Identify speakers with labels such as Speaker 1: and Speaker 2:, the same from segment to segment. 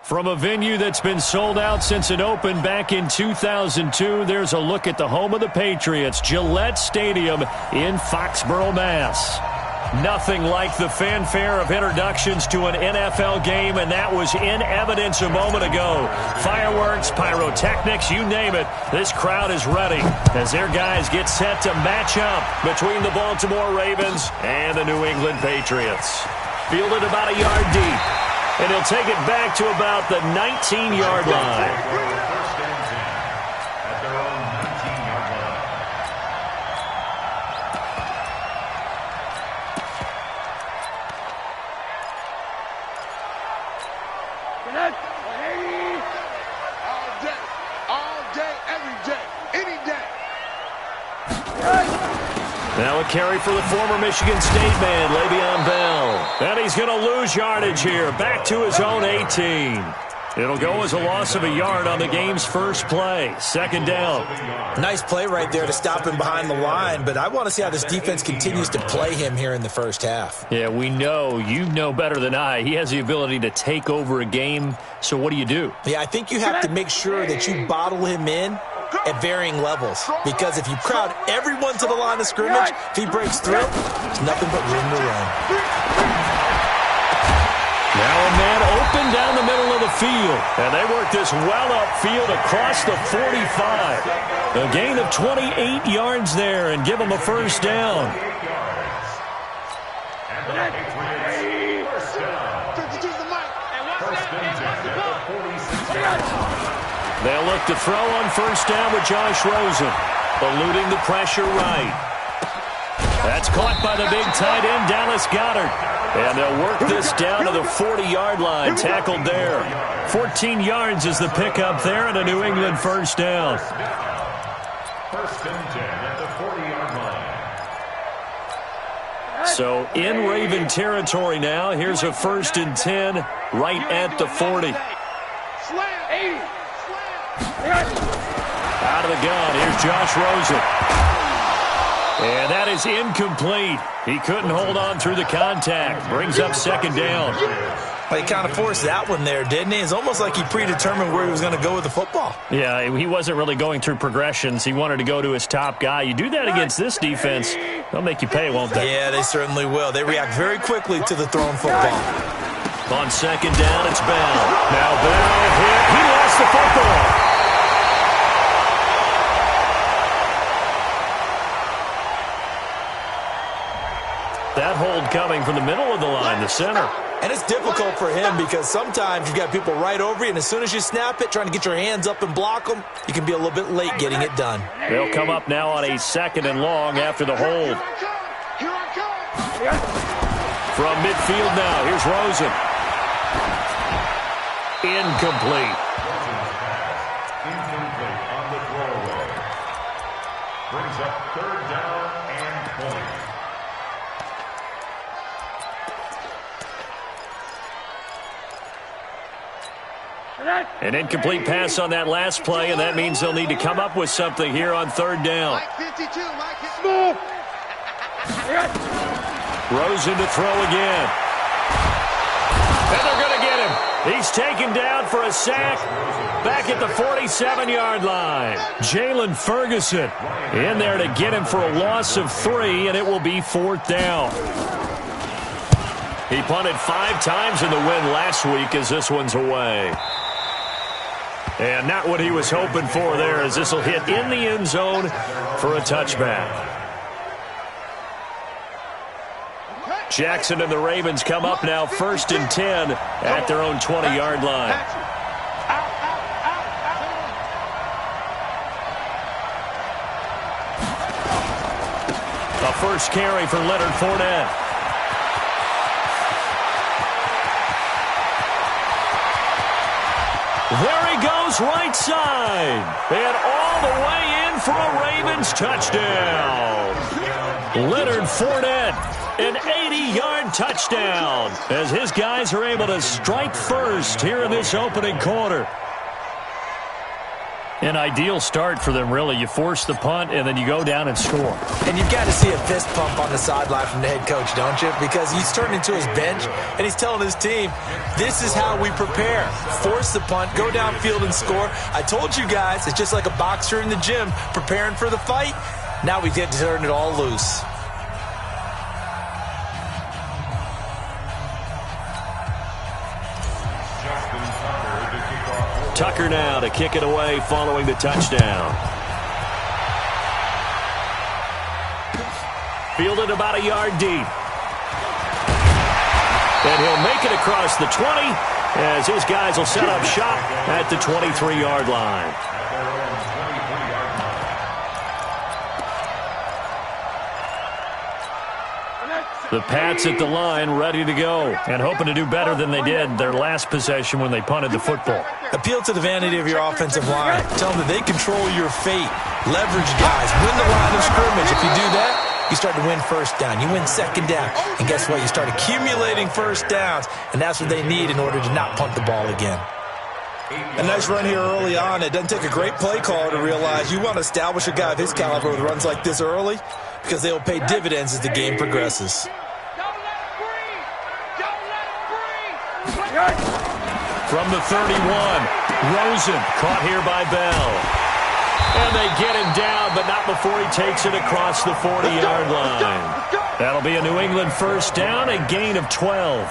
Speaker 1: From a venue that's been sold out since it opened back in 2002, there's a look at the home of the Patriots, Gillette Stadium in Foxborough, Mass. Nothing like the fanfare of introductions to an NFL game, and that was in evidence a moment ago. Fireworks, pyrotechnics, you name it. This crowd is ready as their guys get set to match up between the Baltimore Ravens and the New England Patriots. Fielded about a yard deep. And he'll take it back to about the 19-yard line.
Speaker 2: All day, every day, any day.
Speaker 1: Now a carry for the former Michigan State man, Le'Veon Bell. And he's going to lose yardage here, back to his own 18. It'll go as a loss of a yard on the game's first play. Second down.
Speaker 3: Nice play right there to stop him behind the line, but I want to see how this defense continues to play him here in the first half.
Speaker 1: Yeah, we know. You know better than I. He has the ability to take over a game, so what do?
Speaker 3: Yeah, I think you have to make sure that you bottle him in at varying levels, because if you crowd everyone to the line of scrimmage, if he breaks through, there's nothing but room to run.
Speaker 1: Now a man open down the middle of the field, and they work this well upfield across the 45. A gain of 28 yards there and give them a first down. They'll look to throw on first down with Josh Rosen, eluding the pressure right. That's caught by the big tight end, Dallas Goedert. And they'll work this down to the 40-yard line, tackled there. 14 yards is the pickup there, and a New England first down.
Speaker 4: First and 10 at the 40-yard line.
Speaker 1: So in Raven territory now, here's a first and 10 right at the 40. Out of the gun, here's Josh Rosen. And that is incomplete. He couldn't hold on through the contact. Brings up second down.
Speaker 3: Well, he kind of forced that one there, didn't he? It's almost like he predetermined where he was going to go with the football.
Speaker 1: Yeah, he wasn't really going through progressions. He wanted to go to his top guy. You do that against this defense, they'll make you pay, won't they?
Speaker 3: Yeah, they certainly will. They react very quickly to the thrown football.
Speaker 1: On second down, it's Bell. Now Bell hit. He lost the football. That hold coming from the middle of the line, the center.
Speaker 3: And it's difficult for him because sometimes you've got people right over you, and as soon as you snap it, trying to get your hands up and block them, you can be a little bit late getting it done.
Speaker 1: They'll come up now on a second and long after the hold. From midfield now, here's Rosen. Incomplete.
Speaker 4: Incomplete on the throwaway. Brings up third down and 20.
Speaker 1: An incomplete pass on that last play, and that means they'll need to come up with something here on third down. Rosen to throw again. And they're going to get him. He's taken down for a sack back at the 47-yard line. Jalen Ferguson in there to get him for a loss of 3, and it will be fourth down. He punted 5 times in the win last week as this one's away. And not what he was hoping for there, as this will hit in the end zone for a touchback. Jackson and the Ravens come up now first and 10 at their own 20-yard line. A first carry for Leonard Fournette. There he goes, right side. And all the way in for a Ravens touchdown. Leonard Fournette, an 80-yard touchdown, as his guys are able to strike first here in this opening quarter. An ideal start for them, really. You force the punt, and then you go down and score.
Speaker 3: And you've got to see a fist pump on the sideline from the head coach, don't you? Because he's turned into his bench, and he's telling his team, this is how we prepare. Force the punt, go downfield and score. I told you guys, it's just like a boxer in the gym preparing for the fight. Now we get to turn it all loose.
Speaker 1: Tucker now to kick it away following the touchdown. Fielded about a yard deep. And he'll make it across the 20 as his guys will set up shop at the 23-yard line. The Pats at the line, ready to go, and hoping to do better than they did their last possession when they punted the football.
Speaker 3: Appeal to the vanity of your offensive line. Tell them that they control your fate. Leverage guys. Win the line of scrimmage. If you do that, you start to win first down. You win second down. And guess what? You start accumulating first downs, and that's what they need in order to not punt the ball again. A nice run here early on. It doesn't take a great play caller to realize you want to establish a guy of his caliber with runs like this early because they will pay dividends as the game progresses.
Speaker 1: From the 31, Rosen caught here by Bell. And they get him down, but not before he takes it across the 40-yard line. That'll be a New England first down, a gain of 12.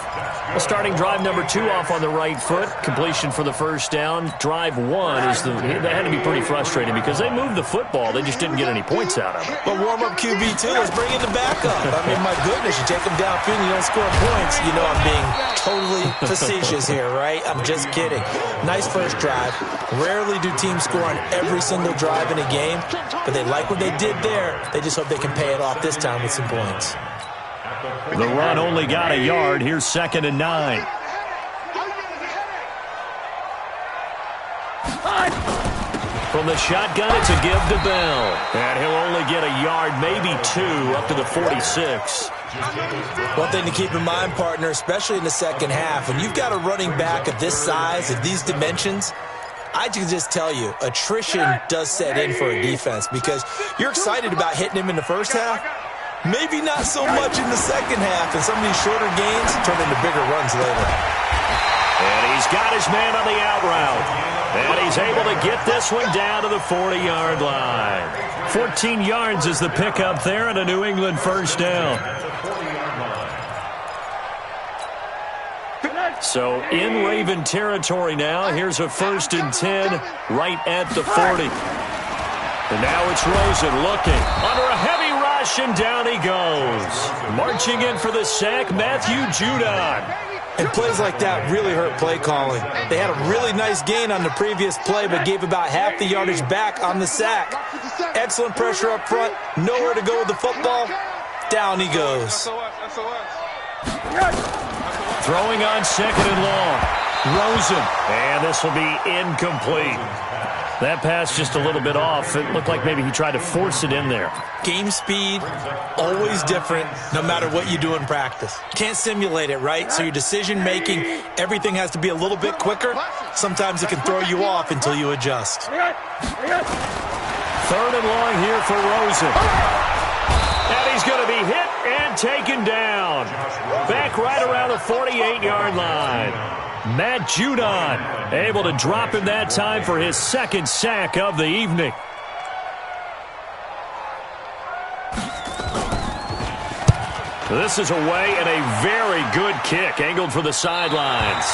Speaker 1: Well, starting drive number 2 off on the right foot. Completion for the first down. Drive 1 is that had to be pretty frustrating because they moved the football. They just didn't get any points out of it.
Speaker 3: But warm-up QB2, let's bring in the backup. I mean, my goodness, you take them downfield and you don't score points. You know I'm being totally facetious here, right? I'm just kidding. Nice first drive. Rarely do teams score on every single drive in a game, but they like what they did there. They just hope they can pay it off this time with some points.
Speaker 1: The run only got a yard. Here's 2nd and 9. From the shotgun, it's a give to Bell. And he'll only get a yard, maybe 2, up to the 46.
Speaker 3: One thing to keep in mind, partner, especially in the second half, when you've got a running back of this size, of these dimensions, I can just tell you, attrition does set in for a defense because you're excited about hitting him in the first half. Maybe not so much in the second half, and some of these shorter gains turn into bigger runs later.
Speaker 1: And he's got his man on the out route. And he's able to get this one down to the 40-yard line. 14 yards is the pickup there and a New England first down. So in Raven territory now. Here's a 1st and 10 right at the 40. And now it's Rosen looking under a heavy rush, and down he goes. Marching in for the sack, Matthew Judon.
Speaker 3: And plays like that really hurt play calling. They had a really nice gain on the previous play, but gave about half the yardage back on the sack. Excellent pressure up front, nowhere to go with the football. Down he goes.
Speaker 1: Throwing on 2nd and long. Rosen, and this will be incomplete. That pass just a little bit off. It looked like maybe he tried to force it in there.
Speaker 3: Game speed, always different, no matter what you do in practice. Can't simulate it, right? So your decision-making, everything has to be a little bit quicker. Sometimes it can throw you off until you adjust.
Speaker 1: 3rd and long here for Rosen. And he's going to be hit and taken down. Back right around the 48-yard line. Matt Judon able to drop him that time for his 2nd sack of the evening. This is away and a very good kick angled for the sidelines.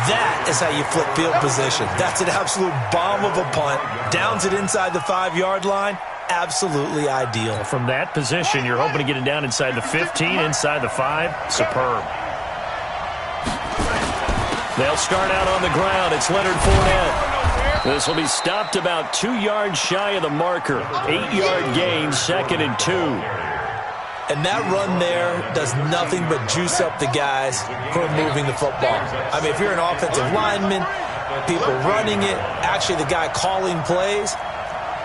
Speaker 3: That is how you flip field position. That's an absolute bomb of a punt. Downs it inside the 5-yard line. Absolutely ideal.
Speaker 1: From that position, you're hoping to get it down inside the 15, inside the 5. Superb. They'll start out on the ground. It's Leonard Fournette. This will be stopped about 2 yards shy of the marker. 8-yard gain, 2nd and 2.
Speaker 3: And that run there does nothing but juice up the guys who are moving the football. I mean, if you're an offensive lineman, people running it, actually the guy calling plays,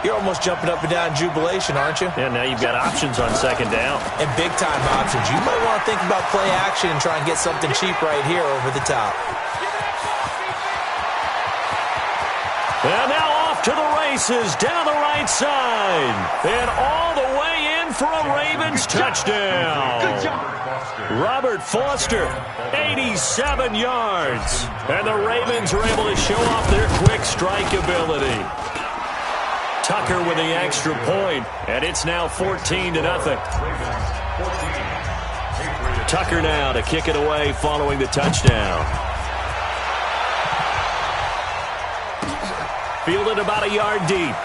Speaker 3: you're almost jumping up and down in jubilation, aren't you?
Speaker 1: Yeah, now you've got options on 2nd down.
Speaker 3: And big-time options. You might want to think about play action and try and get something cheap right here over the top.
Speaker 1: And now off off to the races down the right side. And all the way in for a Ravens touchdown.
Speaker 2: Good job.
Speaker 1: Robert Foster, 87 yards. And the Ravens are able to show off their quick strike ability. Tucker with the extra point, and it's now 14-0. Tucker now to kick it away following the touchdown. Fielded about a yard deep.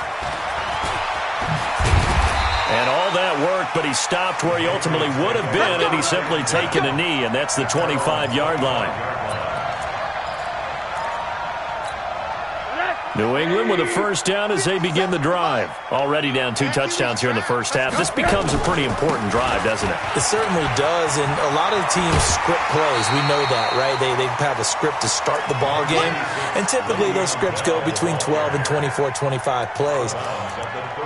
Speaker 1: And all that work, but he stopped where he ultimately would have been had he simply taken a knee, and that's the 25-yard line. New England with a first down as they begin the drive. Already down 2 touchdowns here in the first half. This becomes a pretty important drive, doesn't it?
Speaker 3: It certainly does, and a lot of teams script plays. We know that, right? They have a script to start the ball game, and typically those scripts go between 12 and 24, 25 plays.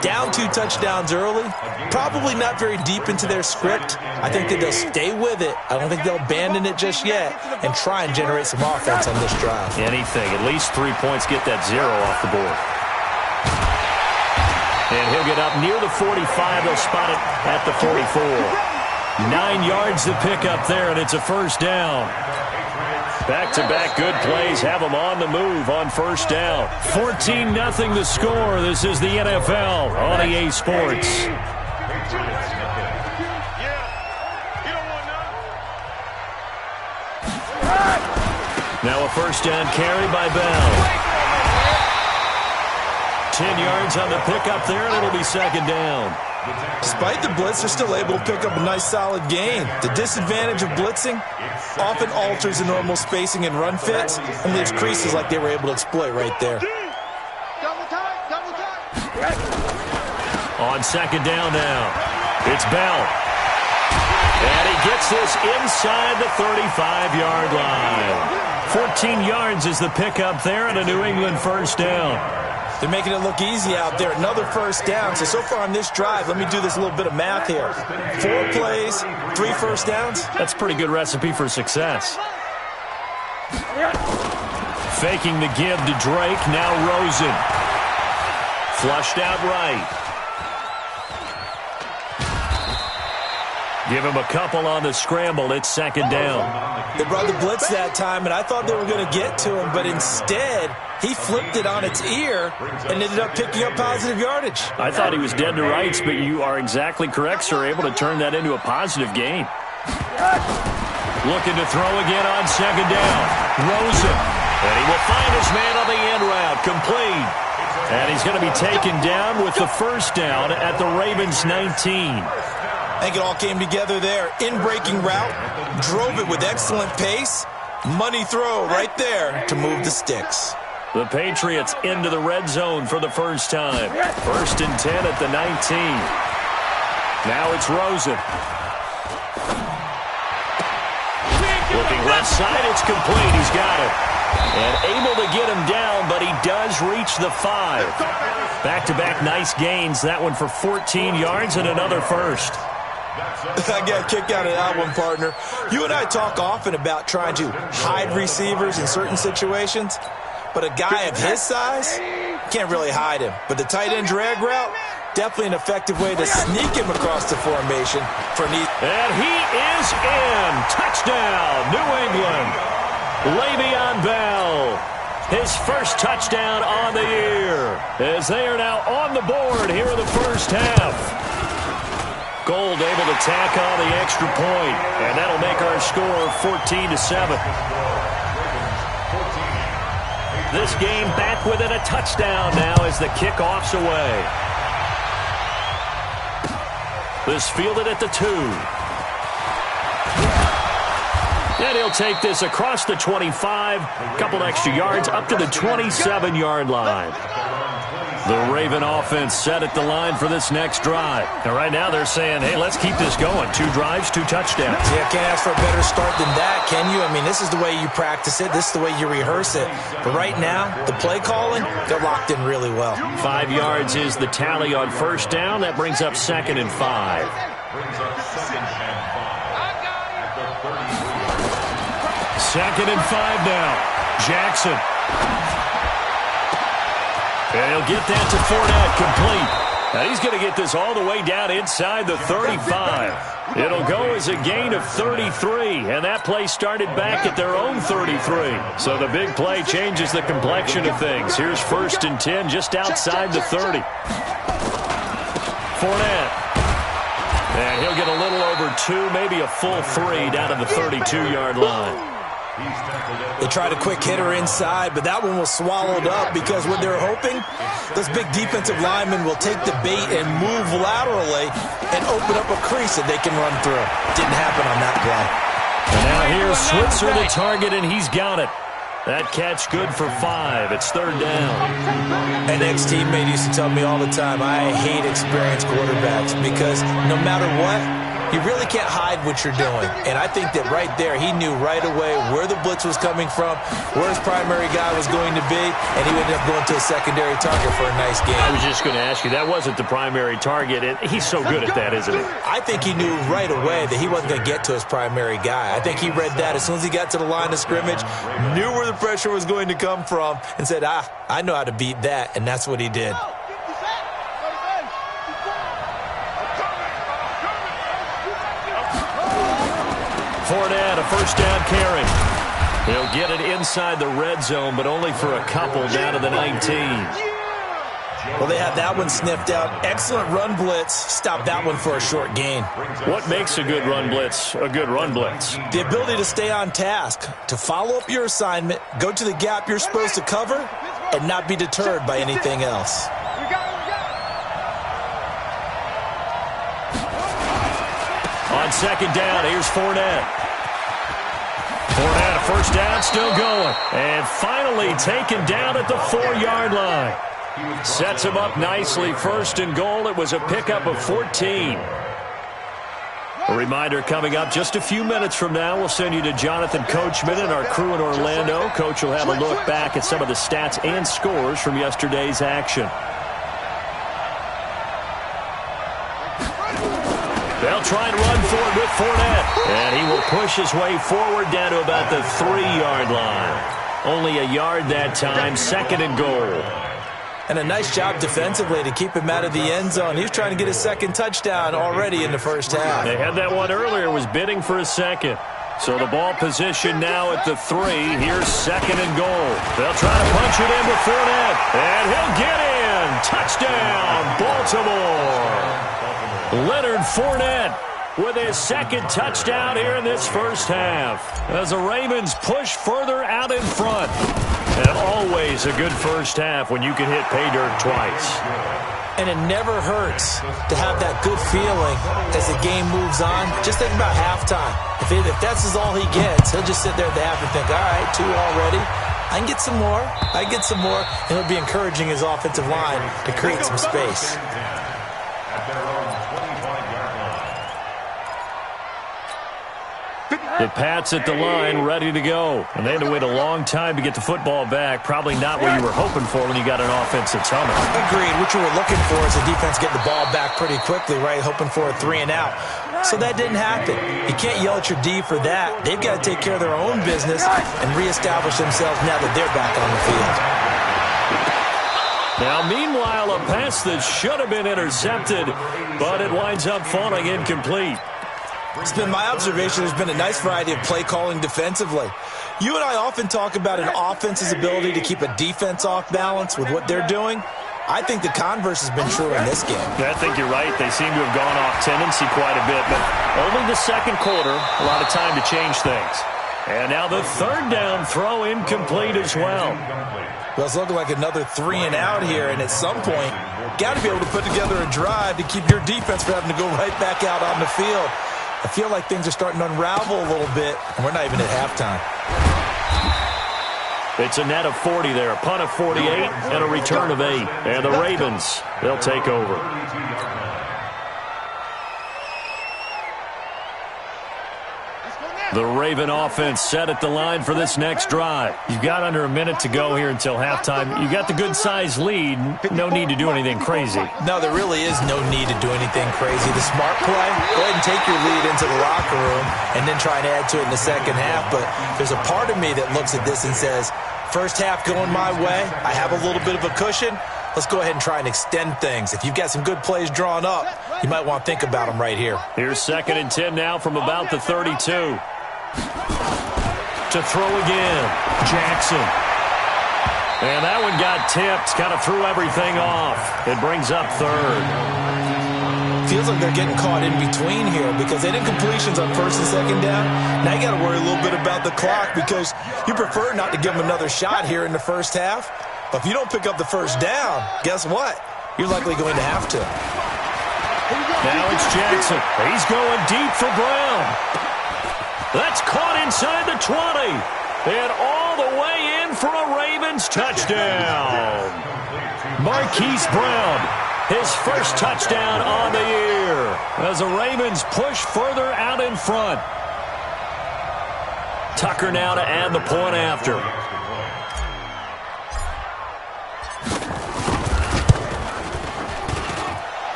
Speaker 3: Down 2 touchdowns early, probably not very deep into their script. I think that they'll stay with it. I don't think they'll abandon it just yet and try and generate some offense on this drive.
Speaker 1: Anything. At least 3 points, get that 0 off the board. And he'll get up near the 45. They'll spot it at the 44. 9 yards to pick up there, and it's a first down. Back-to-back good plays have them on the move on first down. 14-0 the score. This is the NFL on EA Sports. Now a first down carry by Bell. 10 yards on the pickup there, and it'll be second down.
Speaker 3: Despite the blitz, they're still able to pick up a nice solid gain. The disadvantage of blitzing often alters the normal spacing and run fits and leaves creases like they were able to exploit right there.
Speaker 2: Double time.
Speaker 1: On second down now, it's Bell. And he gets this inside the 35-yard line. 14 yards is the pickup there, and a New England first down.
Speaker 3: They're making it look easy out there. Another first down. So far on this drive, let me do this little bit of math here. 4 plays, 3 first downs.
Speaker 1: That's a pretty good recipe for success. Faking the give to Drake. Now Rosen. Flushed out right. Give him a couple on the scramble. It's second down.
Speaker 3: They brought the blitz that time, and I thought they were going to get to him, but instead, he flipped it on its ear and ended up picking up positive yardage.
Speaker 1: I thought he was dead to rights, but you are exactly correct, sir. Able to turn that into a positive gain. Looking to throw again on second down. Rosen. And he will find his man on the end route. Complete. And he's going to be taken down with the first down at the Ravens 19.
Speaker 3: I think it all came together there. In-breaking route, drove it with excellent pace. Money throw right there to move the sticks.
Speaker 1: The Patriots into the red zone for the first time. 1st and 10 at the 19. Now it's Rosen. Looking left side, it's complete. He's got it. And able to get him down, but he does reach the 5. Back-to-back nice gains. That one for 14 yards and another first.
Speaker 3: I got a kick out of that one, partner. You and I talk often about trying to hide receivers in certain situations, but a guy of his size can't really hide him. But the tight end drag route, definitely an effective way to sneak him across the formation for an easy.
Speaker 1: And he is in. Touchdown, New England. Le'Veon Bell, his first touchdown on the year, as they are now on the board here in the first half. Gold able to tack on the extra point, and that'll make our score 14-7. This game back within a touchdown now as the kickoff's away. This fielded at the 2. And he'll take this across the 25, couple extra yards up to the 27-yard line. The Raven offense set at the line for this next drive. And right now they're saying, hey, let's keep this going. 2 drives, 2 touchdowns.
Speaker 3: Yeah, can't ask for a better start than that, can you? I mean, this is the way you practice it. This is the way you rehearse it. But right now, the play calling, they're locked in really well.
Speaker 1: 5 yards is the tally on first down. That brings up 2nd and 5. Second and 5 now. Jackson. And he'll get that to Fournette, complete. And he's going to get this all the way down inside the 35. It'll go as a gain of 33, and that play started back at their own 33. So the big play changes the complexion of things. Here's 1st and 10 just outside the 30. Fournette. And he'll get a little over 2, maybe a full 3 down to the 32-yard line.
Speaker 3: They tried a quick hitter inside, but that one was swallowed up because what they're hoping, those big defensive linemen will take the bait and move laterally and open up a crease that they can run through. Didn't happen on that play.
Speaker 1: And now here's Switzer, the target, and he's got it. That catch good for 5. It's 3rd down.
Speaker 3: An ex-teammate used to tell me all the time, I hate experienced quarterbacks because no matter what, you really can't hide what you're doing. And I think that right there, he knew right away where the blitz was coming from, where his primary guy was going to be, and he would end up going to a secondary target for a nice game.
Speaker 1: I was just going to ask you, that wasn't the primary target. He's so good at that, isn't he?
Speaker 3: I think he knew right away that he wasn't going to get to his primary guy. I think he read that as soon as he got to the line of scrimmage, knew where the pressure was going to come from, and said, I know how to beat that, and that's what he did.
Speaker 1: Fournette, a 1st down carry. He'll get it inside the red zone, but only for a couple down to the 19.
Speaker 3: Well, they have that one sniffed out. Excellent run blitz. Stop that one for a short gain.
Speaker 1: What makes a good run blitz a good run blitz?
Speaker 3: The ability to stay on task, to follow up your assignment, go to the gap you're supposed to cover, and not be deterred by anything else.
Speaker 1: On 2nd down, here's Fournette. Fournette, a 1st down, still going. And finally taken down at the 4-yard line. Sets him up nicely. 1st and goal. It was a pickup of 14. A reminder coming up just a few minutes from now. We'll send you to Jonathan Coachman and our crew in Orlando. Coach will have a look back at some of the stats and scores from yesterday's action. They'll try and run for it with Fournette. And he will push his way forward down to about the 3-yard line. Only a yard that time. 2nd and goal.
Speaker 3: And a nice job defensively to keep him out of the end zone. He was trying to get his 2nd touchdown already in the 1st half.
Speaker 1: They had that one earlier, was bidding for a 2nd. So the ball position now at the 3. Here's 2nd and goal. They'll try to punch it in with Fournette. And he'll get in. Touchdown, Baltimore. Leonard Fournette with his 2nd touchdown here in this 1st half. As the Ravens push further out in front. And always a good 1st half when you can hit pay dirt twice.
Speaker 3: And it never hurts to have that good feeling as the game moves on. Just think about halftime. If that's all he gets, he'll just sit there at the half and think, all right, 2 already. I can get some more. I can get some more. And he'll be encouraging his offensive line to create some space.
Speaker 1: The Pats at the line, ready to go. And they had to wait a long time to get the football back. Probably not what you were hoping for when you got an offense that's humming.
Speaker 3: Agreed. What you were looking for is the defense getting the ball back pretty quickly, right? Hoping for a 3 and out. So that didn't happen. You can't yell at your D for that. They've got to take care of their own business and reestablish themselves now that they're back on the field.
Speaker 1: Now, meanwhile, a pass that should have been intercepted, but it winds up falling incomplete.
Speaker 3: It's been my observation there's been a nice variety of play calling defensively. You and I often talk about an offense's ability to keep a defense off balance with what they're doing. I think the converse has been true in this game.
Speaker 1: Yeah, I think you're right. They seem to have gone off tendency quite a bit, but only the 2nd quarter, a lot of time to change things. And now the 3rd down throw incomplete as well.
Speaker 3: Well, it's looking like another 3 and out here, and at some point, got to be able to put together a drive to keep your defense from having to go right back out on the field. I feel like things are starting to unravel a little bit, and we're not even at halftime.
Speaker 1: It's a net of 40 there, a punt of 48, and a return of 8. And the Ravens, they'll take over. The Raven offense set at the line for this next drive. You've got under a minute to go here until halftime. You've got the good-sized lead. No need to do anything crazy.
Speaker 3: No, there really is no need to do anything crazy. The smart play, go ahead and take your lead into the locker room and then try and add to it in the 2nd half. But there's a part of me that looks at this and says, 1st half going my way, I have a little bit of a cushion. let's go ahead and try and extend things. If you've got some good plays drawn up, you might want to think about them right here.
Speaker 1: Here's 2nd and 10 now from about the 32. To throw again, Jackson. And that one got tipped, kind of threw everything off. It brings up 3rd.
Speaker 3: Feels like they're getting caught in between here because they did completions on 1st and 2nd down. Now you got to worry a little bit about the clock because you prefer not to give them another shot here in the first half. But if you don't pick up the 1st down, guess what? You're likely going to have to.
Speaker 1: Now it's Jackson. He's going deep for Brown. That's caught inside the 20. And all the way in for a Ravens touchdown. Marquise Brown, his first touchdown on the year as the Ravens push further out in front. Tucker now to add the point after.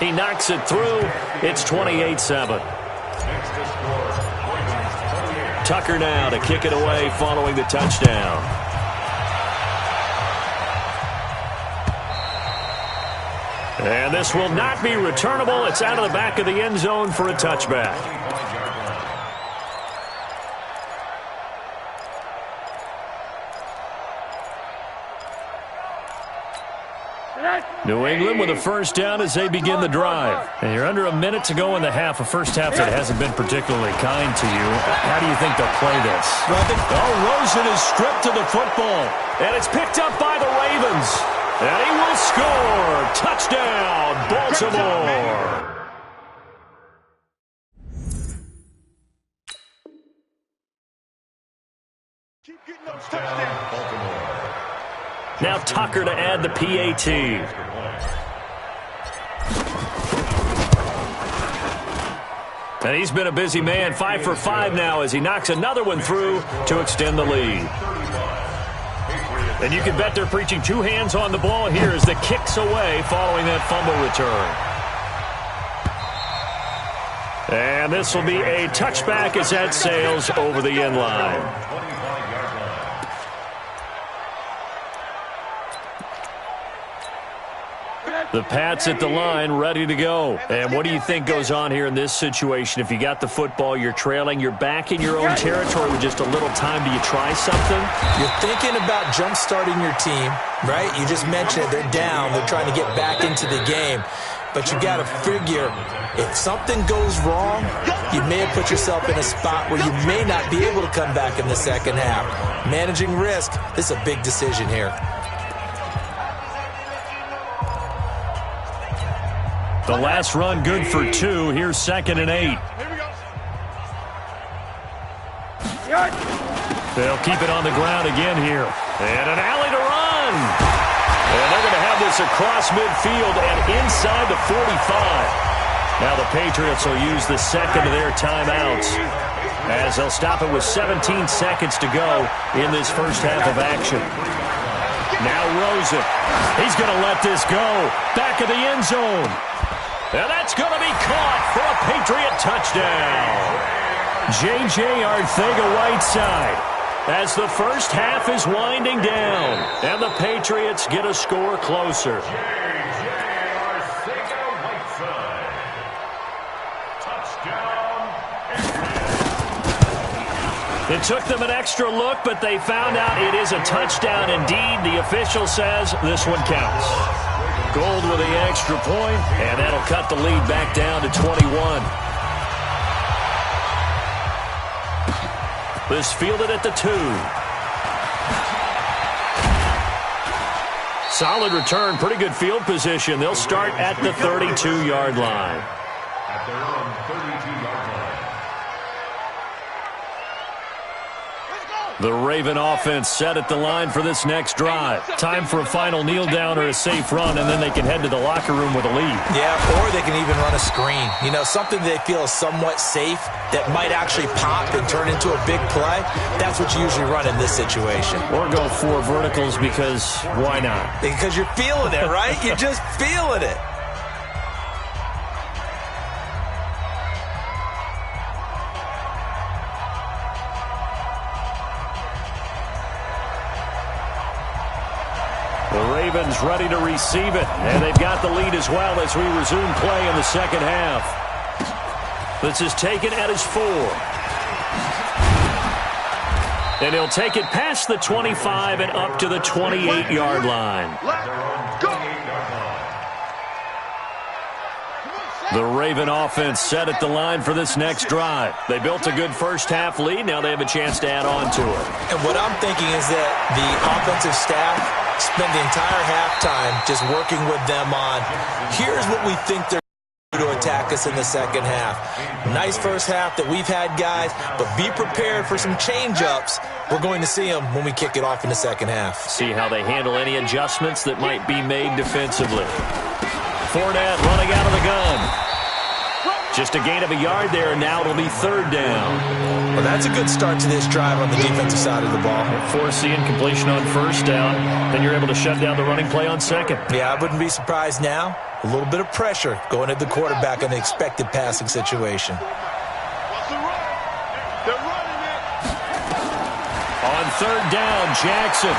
Speaker 1: He knocks it through. It's 28-7. Tucker now to kick it away following the touchdown. And this will not be returnable. It's out of the back of the end zone for a touchback. New England with a first down as they begin the drive. And you're under a minute to go in the half, a first half that hasn't been particularly kind to you. How do you think they'll play this? Rosen is stripped to the football. And it's picked up by the Ravens. And he will score. Touchdown, Baltimore.
Speaker 2: Keep getting those touchdowns. Baltimore.
Speaker 1: Now Tucker to add the PAT. And he's been a busy man, 5 for 5 now as he knocks another one through to extend the lead. And you can bet they're preaching 2 hands on the ball here as the kick's away following that fumble return. And this will be a touchback as that sails over the end line. The Pats at the line, ready to go. And what do you think goes on here in this situation? If you got the football, you're trailing, you're back in your own territory with just a little time. Do you try something?
Speaker 3: You're thinking about jump-starting your team, right? You just mentioned it. They're down. They're trying to get back into the game. But you got to figure, if something goes wrong, you may have put yourself in a spot where you may not be able to come back in the second half. Managing risk, this is a big decision here.
Speaker 1: The last run good for 2. Here's 2nd and 8. They'll keep it on the ground again here. And an alley to run. And they're going to have this across midfield and inside the 45. Now the Patriots will use the second of their timeouts as they'll stop it with 17 seconds to go in this first half of action. Now Rosen. He's going to let this go. Back of the end zone. And that's going to be caught for a Patriot touchdown. J.J. Arcega-Whiteside as the first half is winding down. And the Patriots get a score closer.
Speaker 4: J.J. Arcega-Whiteside. Touchdown.
Speaker 1: It took them an extra look, but they found out it is a touchdown indeed. The official says this one counts. Gold with the extra point, and that'll cut the lead back down to 21. This fielded at the 2. Solid return, pretty good field position. They'll start at the 32-yard line.
Speaker 4: At their own 32-yard line.
Speaker 1: The Raven offense set at the line for this next drive. Time for a final kneel down or a safe run, and then they can head to the locker room with a lead.
Speaker 3: Yeah, or they can even run a screen. You know, something they feel is somewhat safe that might actually pop and turn into a big play. That's what you usually run in this situation.
Speaker 1: Or go 4 verticals because why not?
Speaker 3: Because you're feeling it, right? You're just feeling it.
Speaker 1: Ravens ready to receive it. And they've got the lead as well as we resume play in the second half. This is taken at his 4. And he'll take it past the 25 and up to the 28-yard line. The Raven offense set at the line for this next drive. They built a good first-half lead. Now they have a chance to add on to it.
Speaker 3: And what I'm thinking is that the offensive staff spent the entire halftime just working with them on, here's what we think they're going to attack us in the second half. Nice first half that we've had, guys, but be prepared for some change-ups. We're going to see them when we kick it off in the second half.
Speaker 1: See how they handle any adjustments that might be made defensively. Fournette running out of the gun. Just a gain of a yard there, and now it'll be 3rd down.
Speaker 3: Well, that's a good start to this drive on the defensive side of the ball.
Speaker 1: Force the incompletion on 1st down. Then you're able to shut down the running play on 2nd.
Speaker 3: Yeah, I wouldn't be surprised now. A little bit of pressure going at the quarterback in the expected passing situation.
Speaker 1: On 3rd down, Jackson.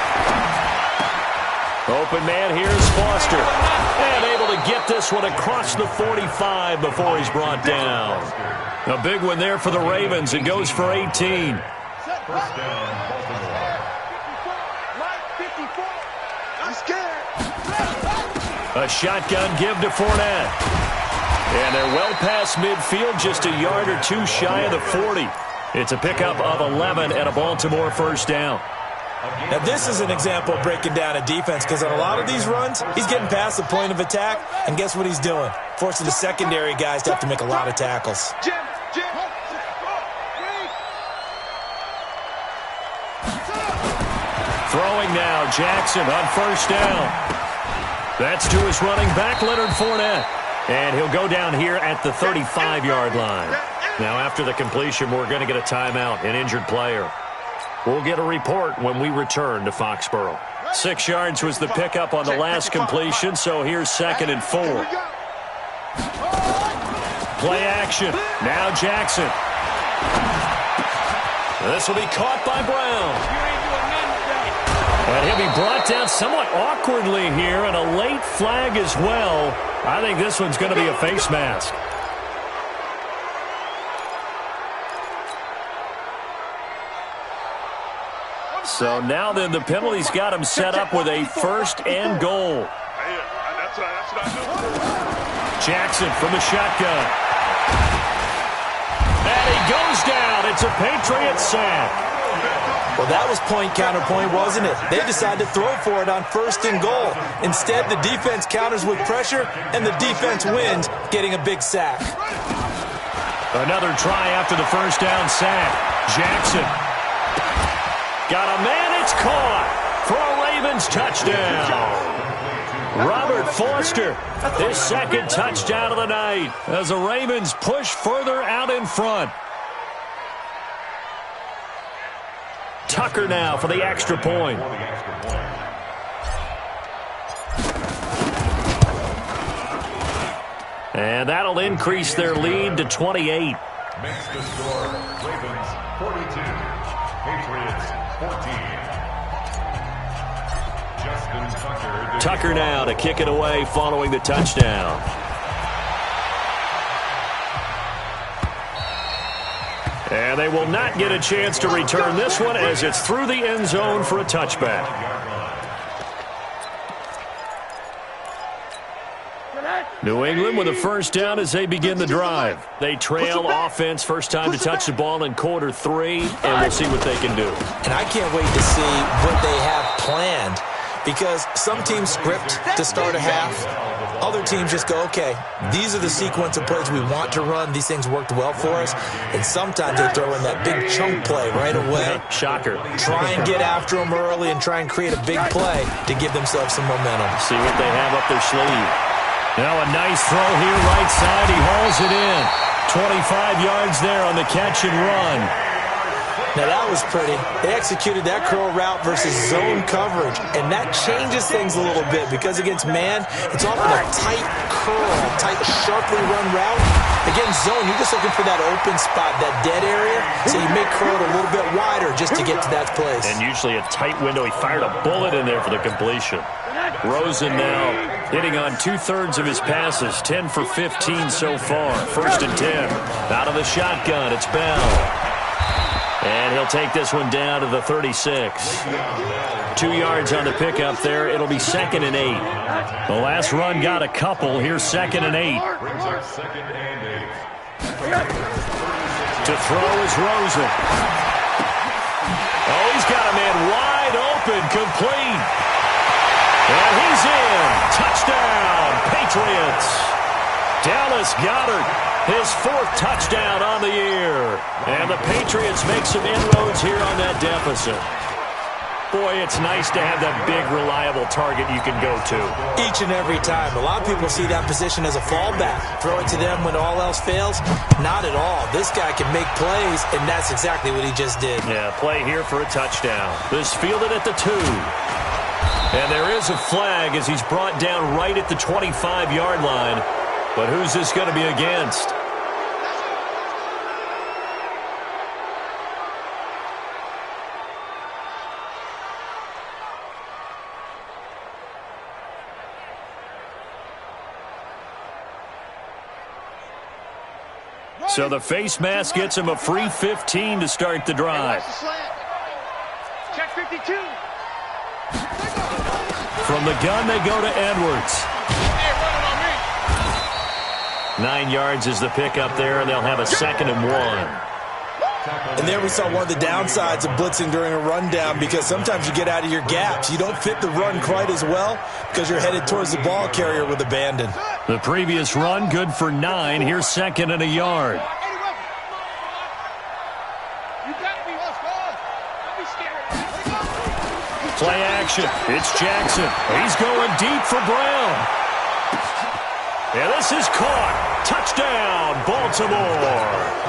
Speaker 1: Open man, here's Foster. And able to get this one across the 45 before he's brought down. A big one there for the Ravens. It goes for 18.
Speaker 4: First down, Baltimore.
Speaker 1: A shotgun give to Fournette. And they're well past midfield, just a yard or 2 shy of the 40. It's a pickup of 11 and a Baltimore 1st down.
Speaker 3: Now, this is an example of breaking down a defense because on a lot of these runs, he's getting past the point of attack, and guess what he's doing? Forcing the secondary guys to have to make a lot of tackles.
Speaker 1: Throwing now, Jackson on 1st down. That's to his running back, Leonard Fournette. And he'll go down here at the 35-yard line. Now, after the completion, we're going to get a timeout, an injured player. We'll get a report when we return to Foxborough. 6 yards was the pickup on the last completion, so here's 2nd and 4. Play action. Now Jackson. This will be caught by Brown. And he'll be brought down somewhat awkwardly here, and a late flag as well. I think this one's going to be a face mask. So now then the penalty's got him set up with a 1st and goal. Jackson from the shotgun. And he goes down. It's a Patriot sack.
Speaker 3: Well, that was point counterpoint, wasn't it? They decided to throw for it on 1st and goal. Instead, the defense counters with pressure, and the defense wins, getting a big sack.
Speaker 1: Another try after the 1st down sack. Jackson. Got a man, it's caught for a Ravens touchdown. Robert Foster, his 2nd touchdown of the night as the Ravens push further out in front. Tucker now for the extra point. And that'll increase their lead to 28.
Speaker 4: Makes the score Ravens 42, Patriots 14. Justin
Speaker 1: Tucker now to kick it away following the touchdown. And they will not get a chance to return this one as it's through the end zone for a touchback. New England with a 1st down as they begin the drive. They trail offense, first time to touch the ball in quarter 3, and we'll see what they can do.
Speaker 3: And I can't wait to see what they have planned, because some teams script to start a half. Other teams just go, okay, these are the sequence of plays we want to run. These things worked well for us. And sometimes they throw in that big chunk play right away.
Speaker 1: Shocker.
Speaker 3: Try and get after them early and try and create a big play to give themselves some momentum.
Speaker 1: See what they have up their sleeve. Now a nice throw here right side. He hauls it in. 25 yards there on the catch and run.
Speaker 3: Now that was pretty. They executed that curl route versus zone coverage, and that changes things a little bit because against man, it's often a tight curl, tight, sharply run route. Against zone, you're just looking for that open spot, that dead area, so you may curl it a little bit wider just to get to that place.
Speaker 1: And usually a tight window. He fired a bullet in there for the completion. Rosen now hitting on 2/3 of his passes, 10 for 15 so far. 1st and 10. Out of the shotgun, it's Bell. And he'll take this one down to the 36. 2 yards on the pickup there. It'll be 2nd and 8. The last run got a couple. Here's 2nd and 8. To throw is Rosen. Oh, he's got a man wide open, complete. And he's in. Touchdown, Patriots. Dallas Goedert, his 4th touchdown on the year. And the Patriots make some inroads here on that deficit. Boy, it's nice to have that big, reliable target you can go to.
Speaker 3: Each and every time. A lot of people see that position as a fallback. Throw it to them when all else fails? Not at all. This guy can make plays, and that's exactly what he just did.
Speaker 1: Yeah, play here for a touchdown. This fielded at the 2. And there is a flag as he's brought down right at the 25-yard line. But who's this going to be against? So the face mask gets him a free 15 to start the drive.
Speaker 2: Check 52.
Speaker 1: From the gun, they go to Edwards. 9 yards is the pickup there, and they'll have a 2nd and 1.
Speaker 3: And there we saw one of the downsides of blitzing during a rundown, because sometimes you get out of your gaps. You don't fit the run quite as well because you're headed towards the ball carrier with abandon.
Speaker 1: The previous run, good for 9. Here's 2nd and a yard. Play action. It's Jackson. He's going deep for Brown. And this is caught. Touchdown, Baltimore.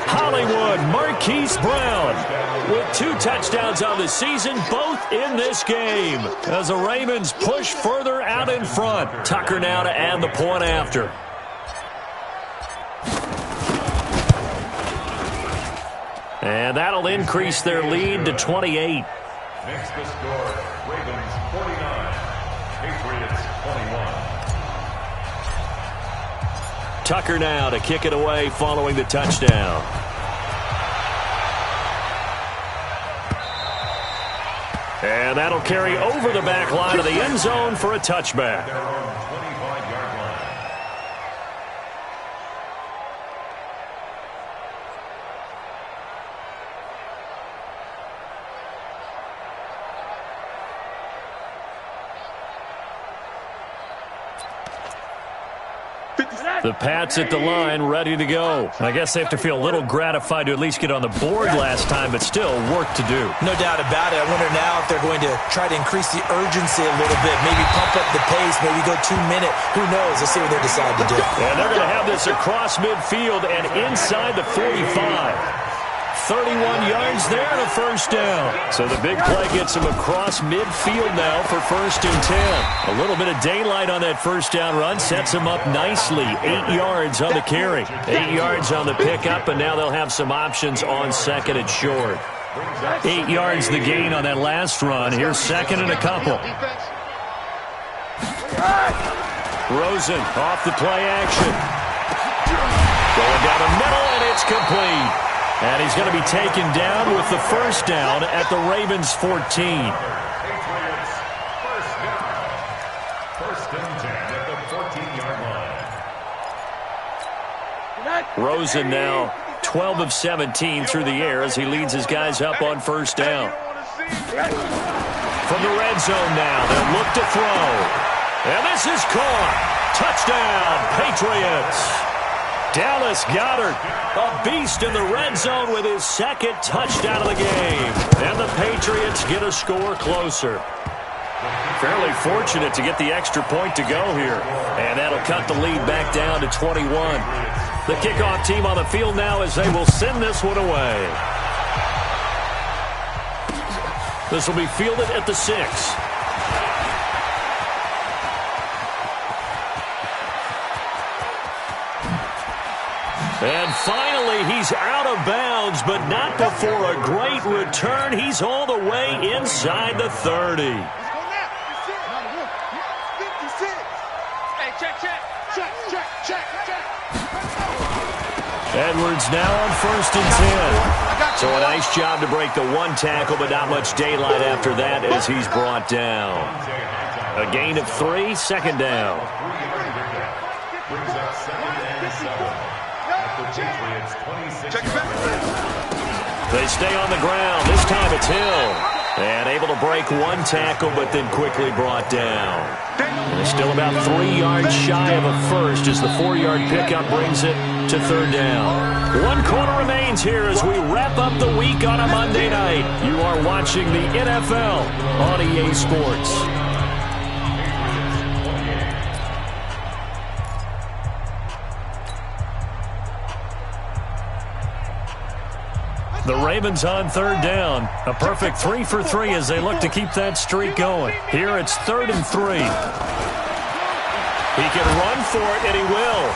Speaker 1: Hollywood Marquise Brown with 2 touchdowns on the season, both in this game. As the Ravens push further out in front. Tucker now to add the point after. And that'll increase their lead to 28.
Speaker 4: Next the score, Ravens 49, Patriots 21.
Speaker 1: Tucker now to kick it away following the touchdown. And that'll carry over the back line of the end zone for a touchback.
Speaker 4: Their own 25-yard line.
Speaker 1: The Pats at the line, ready to go. I guess they have to feel a little gratified to at least get on the board last time, but still work to do.
Speaker 3: No doubt about it. I wonder now if they're going to try to increase the urgency a little bit, maybe pump up the pace, maybe go 2-minute. Who knows? Let's see what they decide to do.
Speaker 1: And they're going to have this across midfield and inside the 45. 31 yards there and a first down. So the big play gets him across midfield now for 1st and 10. A little bit of daylight on that first down run sets him up nicely. 8 yards on the carry. 8 yards on the pickup, and now they'll have some options on 2nd and short. 8 yards the gain on that last run. Here's 2nd and a couple. Rosen off the play action. Going down the middle, and it's complete. And he's going to be taken down with the first down at the Ravens 14.
Speaker 4: Patriots first down. 1st and 10 at the 14-yard line.
Speaker 1: Rosen now 12 of 17 through the air as he leads his guys up on first down. From the red zone now, they'll look to throw. And this is caught. Touchdown, Patriots. Dallas Goedert, a beast in the red zone with his 2nd touchdown of the game. And the Patriots get a score closer. Fairly fortunate to get the extra point to go here. And that'll cut the lead back down to 21. The kickoff team on the field now as they will send this one away. This will be fielded at the 6. And finally, he's out of bounds, but not before a great return. He's all the way inside the 30. Edwards now on 1st and 10. So a nice job to break the one tackle, but not much daylight after that as he's brought down. A gain of 3, 2nd down. They stay on the ground. This time it's Hill. And able to break one tackle, but then quickly brought down. And they're still about 3 yards shy of a first as the 4-yard pickup brings it to 3rd down. 1 quarter remains here as we wrap up the week on a Monday night. You are watching the NFL on EA Sports. The Ravens on 3rd down. A perfect 3 for 3 as they look to keep that streak going. Here it's 3rd and 3. He can run for it, and he will.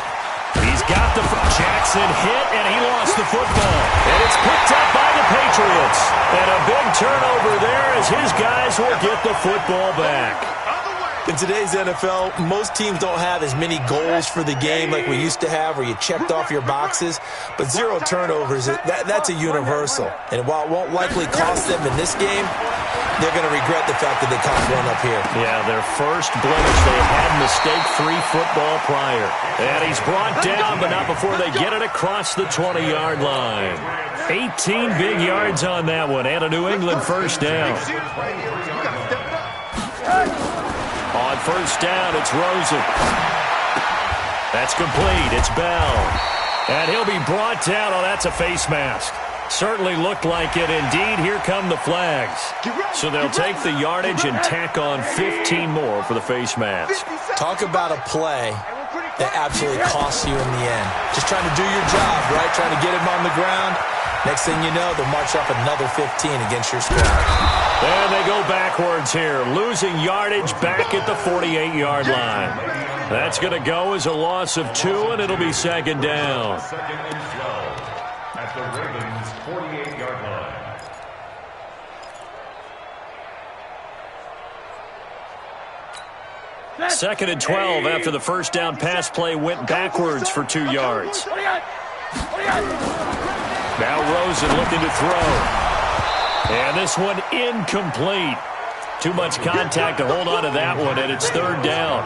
Speaker 1: He's got the Jackson hit, and he lost the football. And it's picked up by the Patriots. And a big turnover there as his guys will get the football back.
Speaker 3: In today's NFL, most teams don't have as many goals for the game like we used to have where you checked off your boxes. But 0 turnovers, that's a universal. And while it won't likely cost them in this game, they're going to regret the fact that they caught one up here.
Speaker 1: Yeah, their first blemish. They had mistake-free football prior. And he's brought down, but not before they get it across the 20-yard line. 18 big yards on that one, and a New England 1st down. On 1st down, it's Rosen. That's complete. It's Bell. And he'll be brought down. Oh, that's a face mask. Certainly looked like it. Indeed, here come the flags. So they'll take the yardage and tack on 15 more for the face mask.
Speaker 3: Talk about a play that absolutely costs you in the end. Just trying to do your job, right? Trying to get him on the ground. Next thing you know, they'll march up another 15 against your squad.
Speaker 1: And they go backwards here, losing yardage back at the 48-yard line. That's going to go as a loss of 2, and it'll be 2nd down.
Speaker 4: 2nd and 12 at the Ravens' 48-yard line.
Speaker 1: 2nd and 12 after the 1st down pass play went backwards for 2 yards. Now Rosen looking to throw. And this one incomplete. Too much contact to hold on to that one, and it's 3rd down.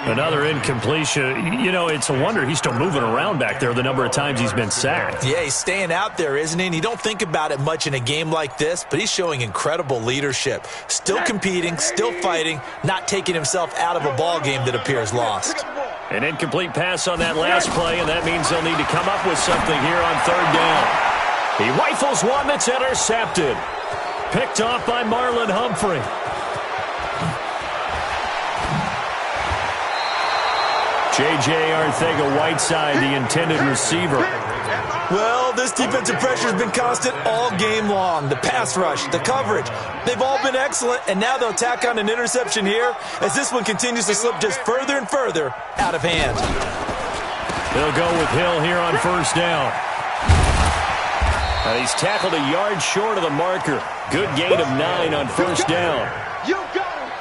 Speaker 1: Another incompletion. You know, it's a wonder he's still moving around back there the number of times he's been sacked.
Speaker 3: Yeah, he's staying out there, isn't he? And you don't think about it much in a game like this, but he's showing incredible leadership. Still competing, still fighting, not taking himself out of a ball game that appears lost.
Speaker 1: An incomplete pass on that last play, and that means they'll need to come up with something here on 3rd down. He rifles one that's intercepted. Picked off by Marlon Humphrey. J.J. Arcega-Whiteside, the intended receiver.
Speaker 3: Well, this defensive pressure has been constant all game long. The pass rush, the coverage, they've all been excellent, and now they'll tack on an interception here as this one continues to slip just further and further out of hand.
Speaker 1: They'll go with Hill here on 1st down. He's tackled a yard short of the marker. Good gain of 9 on 1st down.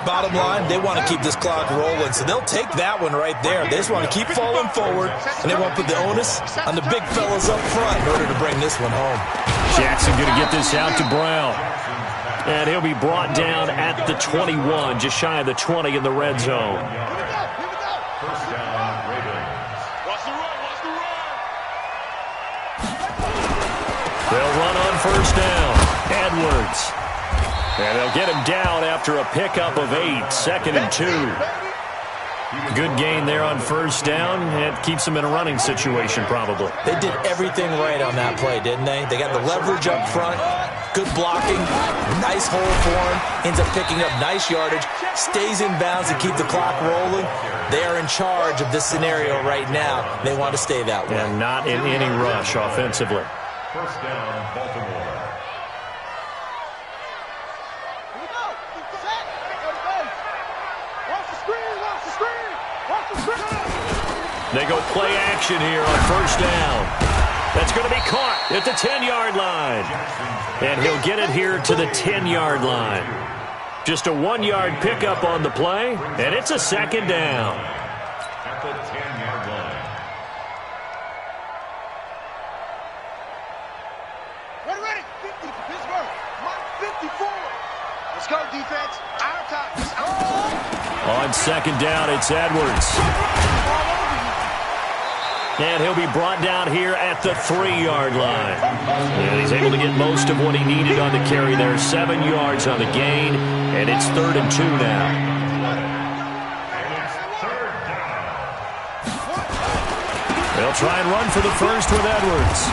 Speaker 3: Bottom line, they want to keep this clock rolling, so they'll take that one right there. They just want to keep falling forward, and they want to put the onus on the big fellas up front in order to bring this one home.
Speaker 1: Jackson going to get this out to Brown. And he'll be brought down at the 21, just shy of the 20 in the red zone.
Speaker 4: 1st down, Ravens.
Speaker 1: They'll run on 1st down. Edwards. And they'll get him down after a pickup of 8, 2nd and 2. Good gain there on 1st down. It keeps them in a running situation, probably.
Speaker 3: They did everything right on that play, didn't they? They got the leverage up front, good blocking, nice hole for him, ends up picking up nice yardage, stays in bounds to keep the clock rolling. They are in charge of this scenario right now. They want to stay that way.
Speaker 1: And not in any rush offensively.
Speaker 4: 1st down, Baltimore.
Speaker 1: They go play action here on 1st down. That's going to be caught at the 10-yard line. And he'll get it here to the 10-yard line. Just a 1-yard pickup on the play, and it's a 2nd down.
Speaker 4: At the 10-yard line.
Speaker 2: 54. Let's go, defense. Our time.
Speaker 1: On second down, it's Edwards. And he'll be brought down here at the 3-yard line. And he's able to get most of what he needed on the carry there. 7 yards on the gain, and it's 3rd and 2 now. They'll try and run for the first with Edwards.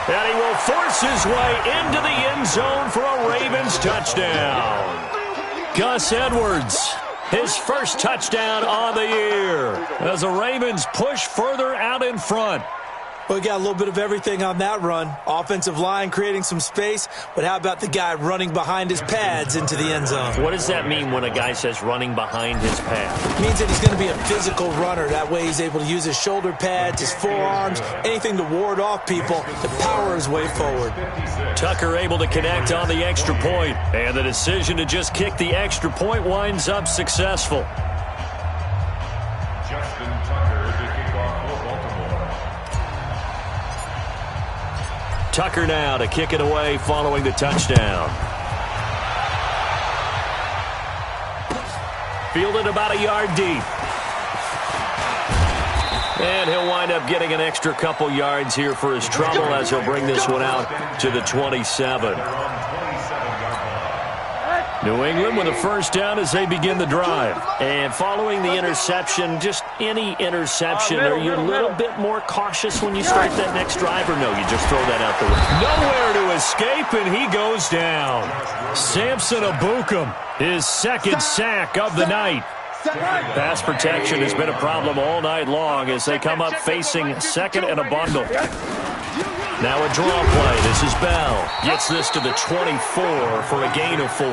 Speaker 1: And he will force his way into the end zone for a Ravens touchdown. Gus Edwards, his first touchdown on the year as the Ravens push further out in front.
Speaker 3: Well, we got a little bit of everything on that run. Offensive line creating some space, but how about the guy running behind his pads into the end zone?
Speaker 1: What does that mean when a guy says running behind his pads?
Speaker 3: It means that he's going to be a physical runner. That way he's able to use his shoulder pads, his forearms, anything to ward off people to power his way forward.
Speaker 1: Tucker able to connect on the extra point, and the decision to just kick the extra point winds up successful.
Speaker 4: Justin Tucker to kick off for Baltimore.
Speaker 1: Tucker now to kick it away following the touchdown. Fielded about a yard deep. And he'll wind up getting an extra couple yards here for his trouble as he'll bring this one out to the 27. New England with a first down as they begin the drive. And following the interception, just any interception, are you a little bit more cautious when you start that next drive, or no, you just throw that out the way? Nowhere to escape, and he goes down. Samson Abukum, his second sack of the night. Pass protection has been a problem all night long as they come up facing second and a bundle. Now a draw play. This is Bell. Gets this to the 24 for a gain of 4.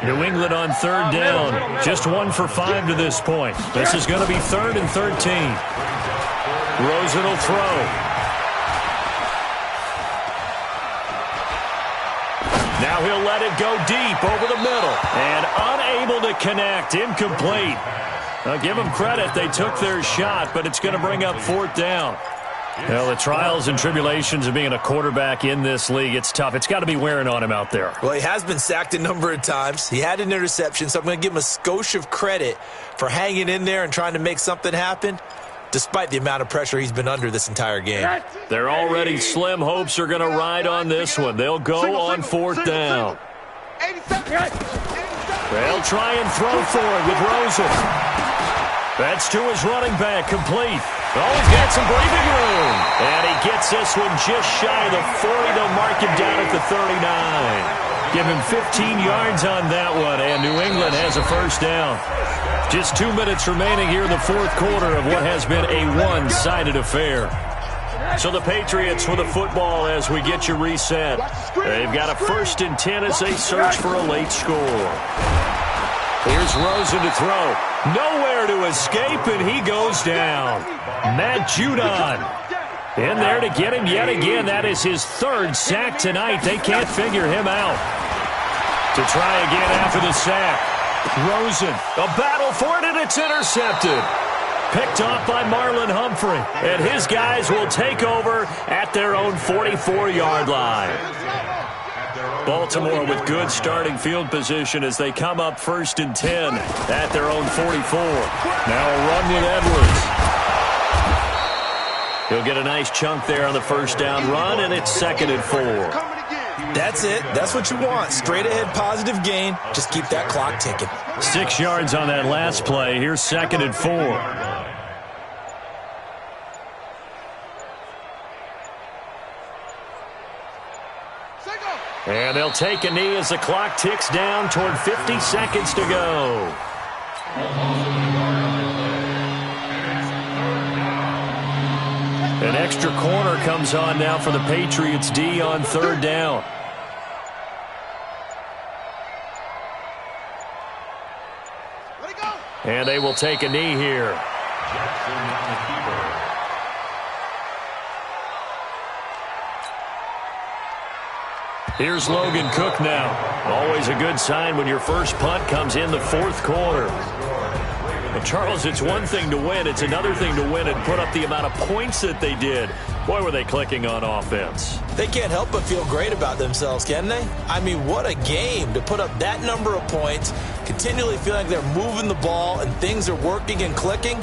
Speaker 1: New England on third down. Just 1 for 5 to this point. This is going to be 3rd and 13. Rosen will throw. Now he'll let it go deep over the middle. And unable to connect. Incomplete. I'll give them credit. They took their shot, but it's going to bring up 4th down. Well, the trials and tribulations of being a quarterback in this league, it's tough. It's got to be wearing on him out there.
Speaker 3: Well, he has been sacked a number of times. He had an interception, so I'm going to give him a skosh of credit for hanging in there and trying to make something happen, despite the amount of pressure he's been under this entire game.
Speaker 1: Their already slim hopes are going to ride on this one. They'll go on 4th down. They'll try and throw for it with Rosen. That's to his running back, complete. Oh, he's got some breathing room. And he gets this one just shy of the 40. They'll mark him down at the 39. Give him 15 yards on that one, and New England has a first down. Just 2 minutes remaining here in the 4th quarter of what has been a one-sided affair. So the Patriots with the football as we get you reset. They've got a 1st and 10 as they search for a late score. Here's Rosen to throw. Nowhere to escape, and he goes down. Matt Judon in there to get him yet again. That is his 3rd sack tonight. They can't figure him out. To try again after the sack. Rosen, a battle for it, and it's intercepted. Picked off by Marlon Humphrey. And his guys will take over at their own 44-yard line. Baltimore with good starting field position as they come up 1st and 10 at their own 44. Now a run with Edwards. He'll get a nice chunk there on the first down run, and it's 2nd and 4.
Speaker 3: That's it. That's what you want. Straight ahead positive gain. Just keep that clock ticking.
Speaker 1: 6 yards on that last play. Here's 2nd and 4. And they'll take a knee as the clock ticks down toward 50 seconds to go. An extra corner comes on now for the Patriots D on 3rd down. And they will take a knee here. Here's Logan Cook now. Always a good sign when your first punt comes in the 4th quarter. Well, Charles, it's one thing to win. It's another thing to win and put up the amount of points that they did. Boy, were they clicking on offense.
Speaker 3: They can't help but feel great about themselves, can they? I mean, what a game to put up that number of points, continually feel like they're moving the ball and things are working and clicking.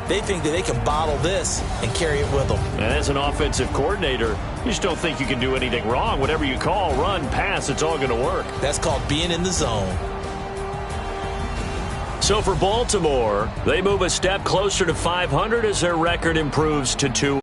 Speaker 3: They think that they can bottle this and carry it with them.
Speaker 1: And as an offensive coordinator, you just don't think you can do anything wrong. Whatever you call, run, pass, it's all going to work.
Speaker 3: That's called being in the zone.
Speaker 1: So for Baltimore, they move a step closer to 500 as their record improves to 2-0.